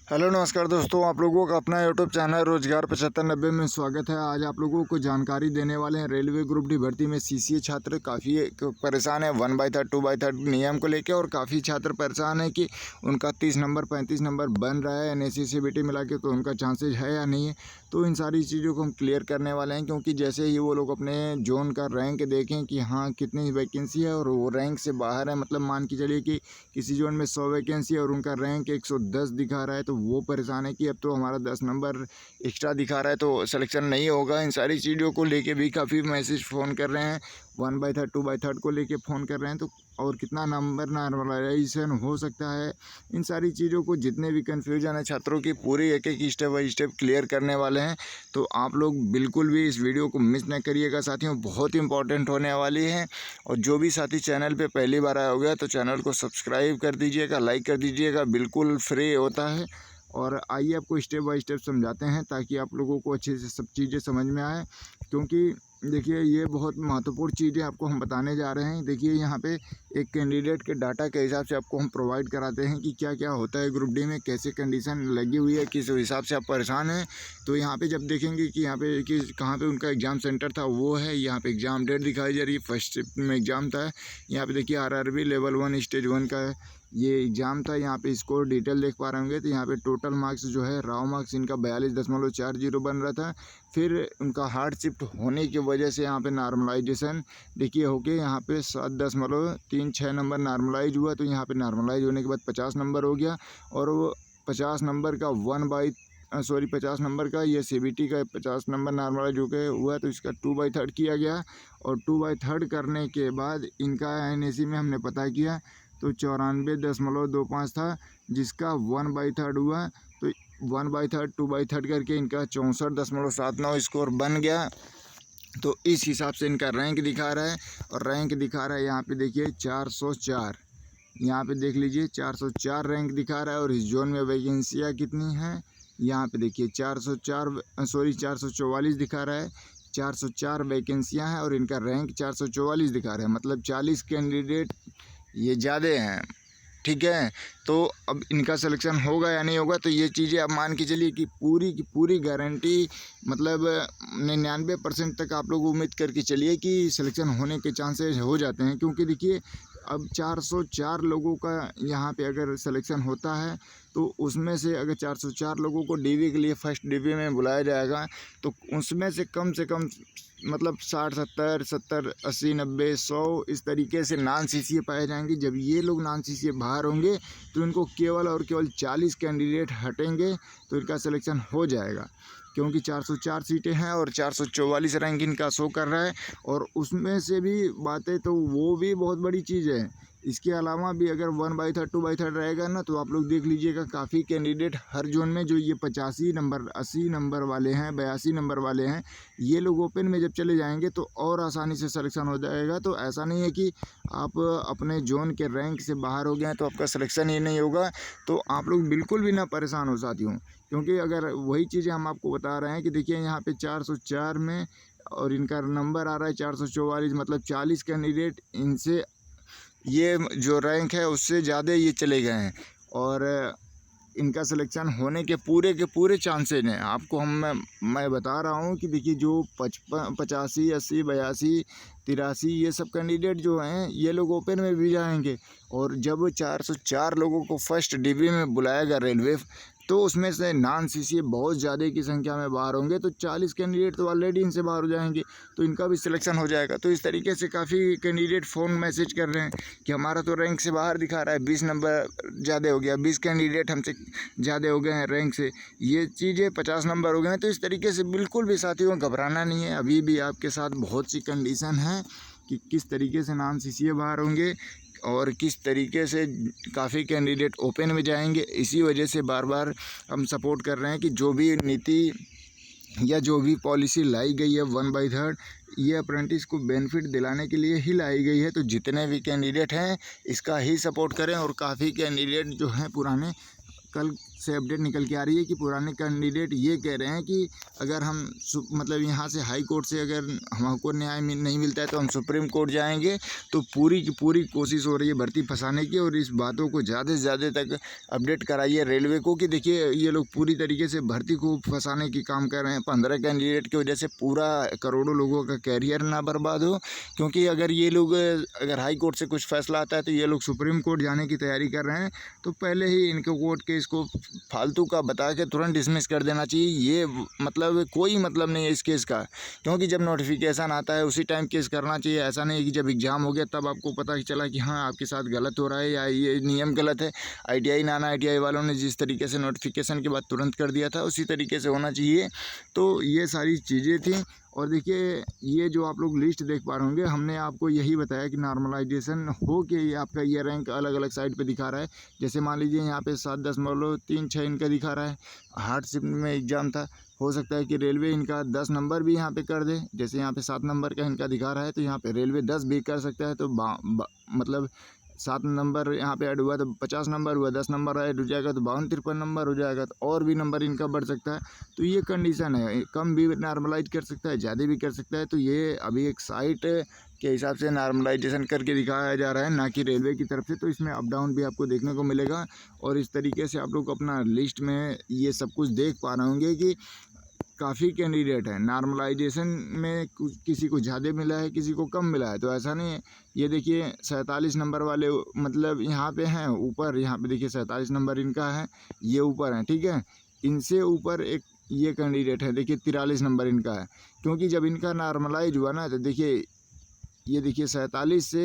Hello नमस्कार दोस्तों, आप लोगों का अपना यूट्यूब चैनल रोजगार 7590 में स्वागत है। आज आप लोगों को जानकारी देने वाले हैं रेलवे ग्रुप डी भर्ती में सीसीए छात्र काफ़ी परेशान है 1/3 2/3 नियम को लेकर, और काफ़ी छात्र परेशान है कि उनका 30 नंबर 35 नंबर बन रहा है एनएससी सीबीटी मिला के, तो उनका चांसेज है या नहीं है। तो इन सारी चीज़ों को हम क्लियर करने वाले हैं, क्योंकि जैसे ही वो लोग अपने जोन का रैंक देखें कि हाँ कितनी वैकेंसी है और वो रैंक से बाहर है, मतलब मान के चलिए कि किसी जोन में 100 वैकेंसी है और उनका रैंक 110 दिखा रहा है, तो वो परेशान है कि अब तो हमारा 10 नंबर एक्स्ट्रा दिखा रहा है तो सिलेक्शन नहीं होगा। इन सारी चीज़ों को लेके भी काफ़ी मैसेज फ़ोन कर रहे हैं, 1/3 2/3 को लेके फ़ोन कर रहे हैं, तो और कितना नंबर नॉर्मलाइजेशन हो सकता है। इन सारी चीज़ों को जितने भी कन्फ्यूजन है छात्रों की पूरी एक एक स्टेप बाई स्टेप क्लियर करने वाले हैं। तो आप लोग बिल्कुल भी इस वीडियो को मिस न करिएगा साथियों, बहुत इंपॉर्टेंट होने वाली है। और जो भी साथी चैनल पे पहली बार आया होगा तो चैनल को सब्सक्राइब कर दीजिएगा, लाइक कर दीजिएगा, बिल्कुल फ्री होता है। और आइए आपको स्टेप बाय स्टेप समझाते हैं ताकि आप लोगों को अच्छे से सब चीज़ें समझ में आए, क्योंकि देखिए ये बहुत महत्वपूर्ण चीज़ें आपको हम बताने जा रहे हैं। देखिए यहाँ पे एक कैंडिडेट के डाटा के हिसाब से आपको हम प्रोवाइड कराते हैं कि क्या क्या होता है ग्रुप डी में, कैसे कंडीशन लगी हुई है, किस हिसाब से आप परेशान हैं। तो यहाँ पे जब देखेंगे कि यहाँ पे कि कहाँ पे उनका एग्ज़ाम सेंटर था, वो है यहाँ पे एग्ज़ाम डेट दिखाई जा रही है, फर्स्ट शिफ्ट में एग्ज़ाम था। यहाँ पे देखिए आरआरबी लेवल 1 स्टेज 1 का ये एग्ज़ाम था। यहाँ पे स्कोर डिटेल देख पा रहे होंगे, तो यहाँ पे टोटल मार्क्स जो है राव मार्क्स इनका 42.40 बन रहा था। फिर उनका हार्ड शिफ्ट होने की वजह से यहाँ पे नॉर्मलाइजेशन देखिए हो गया, यहाँ पे 7.36 नंबर नॉर्मलाइज हुआ, तो यहाँ पे नॉर्मलाइज होने के बाद 50 नंबर हो गया। और वो 50 नंबर का 50 नंबर का ये सीबीटी का 50 नंबर नॉर्मलाइज हो गया हुआ, तो इसका 2/3 किया गया। और 2/3 करने के बाद इनका एनएससी में हमने पता किया तो 94.25 था, जिसका 1/3 हुआ, तो 1/3 2/3 करके इनका 64.79 स्कोर बन गया। तो इस हिसाब से इनका रैंक दिखा रहा है, और रैंक दिखा रहा है यहाँ पे देखिए 404, यहाँ पे देख लीजिए 404 रैंक दिखा रहा है। और इस जोन में वैकेंसियाँ कितनी हैं, यहाँ पे देखिए 444 दिखा रहा है, 404 वैकेंसियाँ हैं और इनका रैंक 444 दिखा रहा है, मतलब 40 कैंडिडेट ये ज़्यादा हैं। ठीक है, तो अब इनका सिलेक्शन होगा या नहीं होगा, तो ये चीज़ें आप मान के चलिए कि पूरी की पूरी गारंटी, मतलब 99% तक आप लोग उम्मीद करके चलिए कि सिलेक्शन होने के चांसेस हो जाते हैं। क्योंकि देखिए अब 404 लोगों का यहाँ पे अगर सिलेक्शन होता है, तो उसमें से अगर 404 लोगों को डीवी के लिए फर्स्ट डीवी में बुलाया जाएगा, तो उसमें से कम मतलब 60 70 70 80 90 100 इस तरीके से नॉन सीसीए पाए जाएंगे। जब ये लोग नॉन सीसीए बाहर होंगे तो इनको केवल और केवल 40 कैंडिडेट हटेंगे तो इनका सिलेक्शन हो जाएगा, क्योंकि 404 सीटें हैं और 444 रैंक इनका शो कर रहा है। और उसमें से भी बातें तो वो भी बहुत बड़ी चीज़ है। इसके अलावा भी अगर 1/3 2/3 रहेगा ना, तो आप लोग देख लीजिएगा काफ़ी कैंडिडेट हर जोन में जो ये 85 नंबर 80 नंबर वाले हैं 82 नंबर वाले हैं, ये लोग ओपन में जब चले जाएंगे तो और आसानी से सिलेक्शन हो जाएगा। तो ऐसा नहीं है कि आप अपने जोन के रैंक से बाहर हो गए हैं तो आपका सिलेक्शन ही नहीं होगा। तो आप लोग बिल्कुल भी ना परेशान हो साथियों, क्योंकि अगर वही चीज़ें हम आपको बता रहे हैं कि देखिए यहाँ पे 404 में और इनका नंबर आ रहा है 444, मतलब 40 कैंडिडेट इनसे ये जो रैंक है उससे ज़्यादा ये चले गए हैं। और इनका सिलेक्शन होने के पूरे चांसेस हैं। आपको मैं बता रहा हूँ कि देखिए जो 85 80 82 83 ये सब कैंडिडेट जो हैं ये लोग ओपन में भी जाएंगे। और जब 404 लोगों को फर्स्ट डीवी में बुलाएगा रेलवे, तो उसमें से नॉन सीसीए बहुत ज़्यादा की संख्या में बाहर होंगे, तो 40 कैंडिडेट तो ऑलरेडी इनसे बाहर हो जाएंगे, तो इनका भी सिलेक्शन हो जाएगा। तो इस तरीके से काफ़ी कैंडिडेट फ़ोन मैसेज कर रहे हैं कि हमारा तो रैंक से बाहर दिखा रहा है, 20 नंबर ज़्यादा हो गया, 20 कैंडिडेट हमसे ज़्यादा हो गए हैं रैंक से, ये चीज़ें 50 नंबर हो गए हैं। तो इस तरीके से बिल्कुल भी साथियों घबराना नहीं है, अभी भी आपके साथ बहुत सी कंडीशन है कि किस तरीके से नॉन सीसीए बाहर होंगे और किस तरीके से काफ़ी कैंडिडेट ओपन में जाएंगे। इसी वजह से बार बार हम सपोर्ट कर रहे हैं कि जो भी नीति या जो भी पॉलिसी लाई गई है 1/3, ये अप्रेंटिस को बेनिफिट दिलाने के लिए ही लाई गई है। तो जितने भी कैंडिडेट हैं इसका ही सपोर्ट करें। और काफ़ी कैंडिडेट जो हैं पुराने कल से अपडेट निकल के आ रही है कि पुराने कैंडिडेट ये कह रहे हैं कि अगर हम मतलब यहाँ से हाई कोर्ट से अगर हमको न्याय नहीं मिलता है तो हम सुप्रीम कोर्ट जाएंगे। तो पूरी की पूरी कोशिश हो रही है भर्ती फंसाने की, और इस बातों को ज़्यादा से ज़्यादा तक अपडेट कराइए रेलवे को कि देखिए ये लोग पूरी तरीके से भर्ती को फंसाने की काम कर रहे हैं। 15 कैंडिडेट की वजह से पूरा करोड़ों लोगों का कैरियर ना बर्बाद हो, क्योंकि अगर ये लोग अगर हाई कोर्ट से कुछ फैसला आता है तो ये लोग सुप्रीम कोर्ट जाने की तैयारी कर रहे हैं। तो पहले ही इनको कोर्ट केस को फालतू का बता के तुरंत डिसमिस कर देना चाहिए। ये मतलब कोई मतलब नहीं है इस केस का, क्योंकि जब नोटिफिकेशन आता है उसी टाइम केस करना चाहिए। ऐसा नहीं है कि जब एग्ज़ाम हो गया तब आपको पता चला कि हाँ आपके साथ गलत हो रहा है या ये नियम गलत है। ITI नाना ITI वालों ने जिस तरीके से नोटिफिकेशन के बाद तुरंत कर दिया था उसी तरीके से होना चाहिए। तो ये सारी चीज़ें थी। और देखिए ये जो आप लोग लिस्ट देख पा रहे होंगे, हमने आपको यही बताया कि नॉर्मलाइजेशन हो के ये आपका ये रैंक अलग अलग साइड पे दिखा रहा है। जैसे मान लीजिए यहाँ पे 7.36 इनका दिखा रहा है, हार्ड शिफ्ट में एग्ज़ाम था। हो सकता है कि रेलवे इनका 10 नंबर भी यहाँ पे कर दे। जैसे यहाँ पे 7 नंबर का इनका दिखा रहा है तो यहाँ पे रेलवे 10 भी कर सकता है। तो मतलब 7 नंबर यहाँ पे ऐड हुआ तो 50 नंबर हुआ, 10 नंबर ऐड हो जाएगा तो 52-53 नंबर हो जाएगा। तो और भी नंबर इनका बढ़ सकता है। तो ये कंडीशन है, कम भी नॉर्मलाइज कर सकता है, ज़्यादा भी कर सकता है। तो ये अभी एक साइट के हिसाब से नॉर्मलाइजेशन करके दिखाया जा रहा है, ना कि रेलवे की तरफ से। तो इसमें अप डाउन भी आपको देखने को मिलेगा। और इस तरीके से आप लोग अपना लिस्ट में ये सब कुछ देख पा रहे होंगे कि काफ़ी कैंडिडेट हैं नॉर्मलाइजेशन में, किसी को ज़्यादा मिला है, किसी को कम मिला है। तो ऐसा नहीं है। ये देखिए 47 नंबर वाले मतलब यहाँ पे हैं ऊपर, यहाँ पे देखिए 47 नंबर इनका है, ये ऊपर है, ठीक है। इनसे ऊपर एक ये कैंडिडेट है, देखिए 43 नंबर इनका है। क्योंकि जब इनका नॉर्मलाइज हुआ ना तो देखिए ये देखिए 47 से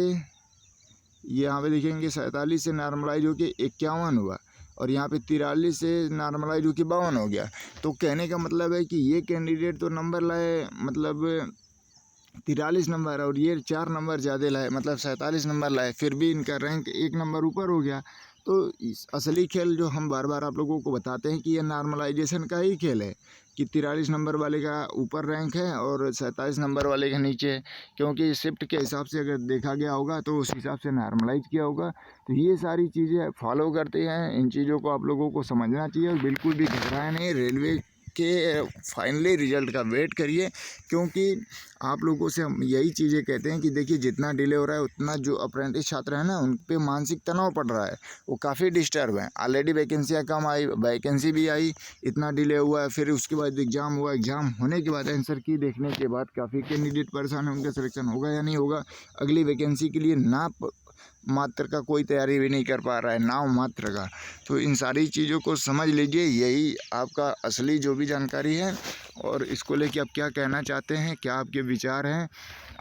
यहाँ पे देखेंगे 47 से नॉर्मलाइज होके 51 हुआ, और यहाँ पे 43 से नॉर्मलाइज होकर 52 हो गया। तो कहने का मतलब है कि ये कैंडिडेट तो नंबर लाए मतलब 43 नंबर, और ये 4 नंबर ज़्यादा लाए मतलब 47 नंबर लाए, फिर भी इनका रैंक 1 नंबर ऊपर हो गया। तो इस असली खेल जो हम बार बार आप लोगों को बताते हैं कि ये नॉर्मलाइजेशन का ही खेल है कि 43 नंबर वाले का ऊपर रैंक है और 47 नंबर वाले का नीचे है। क्योंकि शिफ्ट के हिसाब से अगर देखा गया होगा तो उस हिसाब से नॉर्मलाइज किया होगा। तो ये सारी चीज़ें फॉलो करते हैं, इन चीज़ों को आप लोगों को समझना चाहिए और बिल्कुल भी घबराए नहीं। रेलवे के फाइनली रिजल्ट का वेट करिए, क्योंकि आप लोगों से हम यही चीज़ें कहते हैं कि देखिए जितना डिले हो रहा है उतना जो अप्रेंटिस छात्र हैं ना उन पे मानसिक तनाव पड़ रहा है, वो काफ़ी डिस्टर्ब हैं। ऑलरेडी वैकेंसियाँ कम आई, वैकेंसी भी आई, इतना डिले हुआ है, फिर उसके बाद एग्ज़ाम हुआ, एग्ज़ाम होने के बाद आंसर की देखने के बाद काफ़ी कैंडिडेट परेशान हैं, उनका सिलेक्शन होगा या नहीं होगा। अगली वैकेंसी के लिए मात्र का कोई तैयारी भी नहीं कर पा रहा है, नाम मात्र का। तो इन सारी चीज़ों को समझ लीजिए, यही आपका असली जो भी जानकारी है। और इसको लेके आप क्या कहना चाहते हैं, क्या आपके विचार हैं,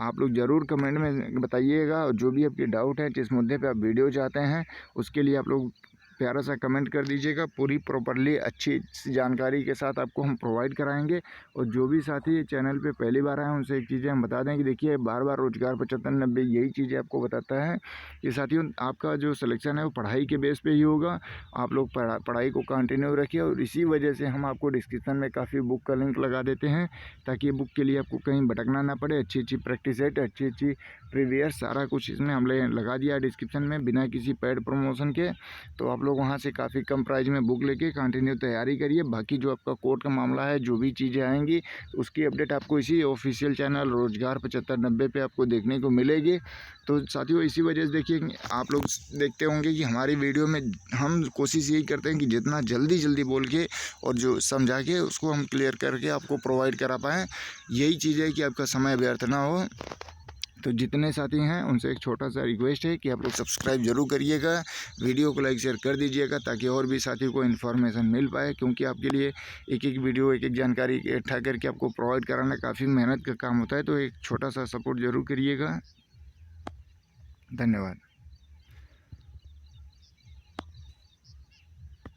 आप लोग ज़रूर कमेंट में बताइएगा। और जो भी आपके डाउट है, जिस मुद्दे पे आप वीडियो चाहते हैं, उसके लिए आप लोग प्यारा सा कमेंट कर दीजिएगा। पूरी प्रॉपरली अच्छी जानकारी के साथ आपको हम प्रोवाइड कराएंगे। और जो भी साथी चैनल पे पहली बार आए उनसे एक चीज़ें हम बता दें कि देखिए बार बार रोजगार 75-90 यही चीज़ें आपको बताता है कि साथियों आपका जो सिलेक्शन है वो पढ़ाई के बेस पे ही होगा। आप लोग पढ़ाई को कंटिन्यू रखिए, और इसी वजह से हम आपको डिस्क्रिप्शन में काफ़ी बुक का लिंक लगा देते हैं, ताकि बुक के लिए आपको कहीं भटकना ना पड़े। अच्छी प्रैक्टिस सेट, अच्छी प्रीवियस सारा कुछ इसमें हमने लगा दिया डिस्क्रिप्शन में बिना किसी पेड प्रमोशन के। तो आप लोग वहाँ से काफ़ी कम प्राइस में बुक लेके कंटिन्यू तैयारी करिए। बाकी जो आपका कोर्ट का मामला है, जो भी चीज़ें आएंगी उसकी अपडेट आपको इसी ऑफिशियल चैनल रोजगार 75-90 पे आपको देखने को मिलेगी। तो साथियों इसी वजह से देखिए आप लोग देखते होंगे कि हमारी वीडियो में हम कोशिश यही करते हैं कि जितना जल्दी बोल के और जो समझा के उसको हम क्लियर करके आपको प्रोवाइड करा पाएँ। यही चीज़ है कि आपका समय व्यर्थ ना हो। तो जितने साथी हैं उनसे एक छोटा सा रिक्वेस्ट है कि आप लोग सब्सक्राइब जरूर करिएगा, वीडियो को लाइक शेयर कर दीजिएगा, ताकि और भी साथियों को इन्फॉर्मेशन मिल पाए। क्योंकि आपके लिए एक वीडियो, एक जानकारी इकट्ठा करके आपको प्रोवाइड कराना काफ़ी मेहनत का काम होता है। तो एक छोटा सा सपोर्ट ज़रूर करिएगा। धन्यवाद।